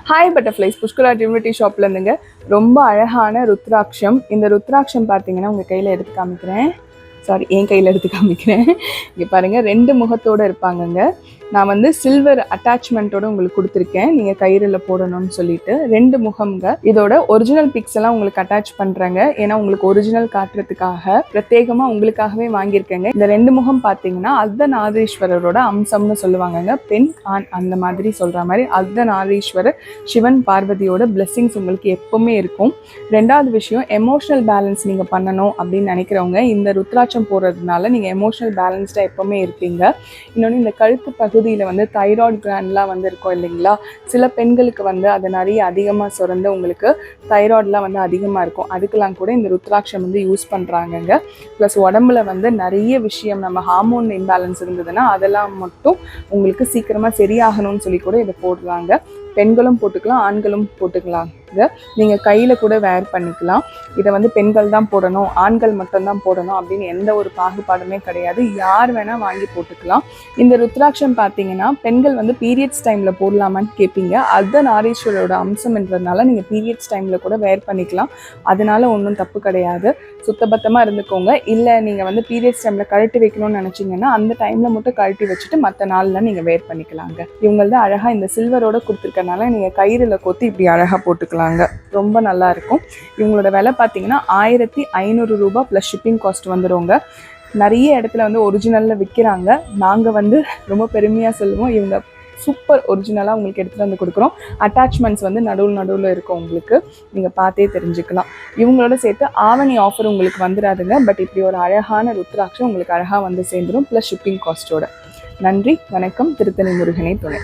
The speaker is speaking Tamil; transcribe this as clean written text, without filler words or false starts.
ஹாய் பட்டர்ஃப்ளைஸ் புஷ்கலா டிவினிட்டி ஷாப்ல இருந்துங்க. ரொம்ப அழகான ருத்ராட்சம். இந்த ருத்ராட்சம் பார்த்தீங்கன்னா உங்கள் கையில் எடுத்து காமிக்கிறேன். என் கையில் எடுத்து காமிக்கிறேன். இங்கே பாருங்கள், 2 முகத்தோடு இருப்பாங்கங்க. நான் வந்து சில்வர் அட்டாச்மெண்ட்டோட உங்களுக்கு கொடுத்துருக்கேன், நீங்கள் கயிறில் போடணும்னு சொல்லிட்டு. 2 முகம்ங்க. இதோட ஒரிஜினல் பிக்ஸ் எல்லாம் உங்களுக்கு அட்டாச் பண்ணுறேங்க. ஏன்னா உங்களுக்கு ஒரிஜினல் காட்டுறதுக்காக பிரத்யேகமாக உங்களுக்காகவே வாங்கியிருக்கேங்க. இந்த 2 முகம் பார்த்தீங்கன்னா அர்த்தநாதீஸ்வரரோட அம்சம்னு சொல்லுவாங்கங்க. பெண் ஆண் அந்த மாதிரி சொல்கிற மாதிரி அர்த்தநாதீஸ்வரர் சிவன் பார்வதியோட பிளெஸ்ஸிங்ஸ் உங்களுக்கு எப்பவுமே இருக்கும். 2வது விஷயம், எமோஷனல் பேலன்ஸ் நீங்கள் பண்ணணும் அப்படின்னு நினைக்கிறவங்க இந்த ருத்ராட்சம் போடுறதுனால நீங்கள் எமோஷனல் பேலன்ஸ்டாக எப்பவுமே இருப்பீங்க. இன்னொன்று, இந்த கழுத்து பகுதியில் வந்து தைராய்டு கிளாண்ட்லாம் வந்து இருக்கும் இல்லைங்களா, சில பெண்களுக்கு வந்து அது நிறைய அதிகமாக சுரந்து உங்களுக்கு தைராய்டெலாம் வந்து அதிகமாக இருக்கும். அதுக்கெல்லாம் கூட இந்த ருத்ராட்சம் வந்து யூஸ் பண்ணுறாங்கங்க. ப்ளஸ் உடம்புல வந்து நிறைய விஷயம், நம்ம ஹார்மோன் இம்பேலன்ஸ் இருந்ததுன்னா அதெல்லாம் மட்டும் உங்களுக்கு சீக்கிரமாக சரியாகணும்னு சொல்லி கூட இதை போடுறாங்க. பெண்களும் போட்டுக்கலாம், ஆண்களும் போட்டுக்கலாங்க. நீங்கள் கையில் கூட வேர் பண்ணிக்கலாம். இதை வந்து பெண்கள் தான் போடணும், ஆண்கள் மட்டும்தான் போடணும் அப்படின்னு எந்த ஒரு பாகுபாடுமே கிடையாது. யார் வேணால் வாங்கி போட்டுக்கலாம். இந்த ருத்ராட்சம் பார்த்தீங்கன்னா பெண்கள் வந்து பீரியட்ஸ் டைமில் போடலாமான்னு கேட்பீங்க. அர்த்தநாரீஸ்வரோட அம்சம்ன்றதுனால நீங்கள் பீரியட்ஸ் டைமில் கூட வேர் பண்ணிக்கலாம். அதனால ஒன்றும் தப்பு கிடையாது. சுத்தபத்தமாக இருந்துக்கோங்க. இல்லை நீங்கள் வந்து பீரியட்ஸ் டைமில் கழட்டி வைக்கணும்னு நினச்சிங்கன்னா அந்த டைமில் மட்டும் கழட்டி வச்சுட்டு மற்ற நாளில் நீங்கள் வேர் பண்ணிக்கலாங்க. இவங்களது அழகாக இந்த சில்வரோட கொடுத்துருக்கனால நீங்கள் கயிறில் கொத்தி இப்படி அழகாக போட்டுக்கலாங்க. ரொம்ப நல்லா இருக்கும். இவங்களோட விலை பார்த்தீங்கன்னா 1500 ரூபாய் ப்ளஸ் ஷிப்பிங் காஸ்ட் வந்துடுங்க. நிறைய இடத்துல வந்து ஒரிஜினலில் விற்கிறாங்க. நாங்கள் வந்து ரொம்ப பெருமையாக சொல்லுவோம், இவங்க சூப்பர் ஒரிஜினலாக உங்களுக்கு எடுத்துகிட்டு வந்து கொடுக்குறோம். அட்டாச்மெண்ட்ஸ் வந்து நடுவில் இருக்கும், உங்களுக்கு நீங்கள் பார்த்தே தெரிஞ்சுக்கலாம். இவங்களோட சேர்த்து ஆவணி ஆஃபர் உங்களுக்கு வந்துடாதுங்க. பட் இப்படி ஒரு அழகான ருத்ராட்சம் உங்களுக்கு அழகாக வந்து சேர்ந்துடும் ப்ளஸ் ஷிப்பிங் காஸ்ட்டோட. நன்றி, வணக்கம். திருத்தணி முருகனை துணை.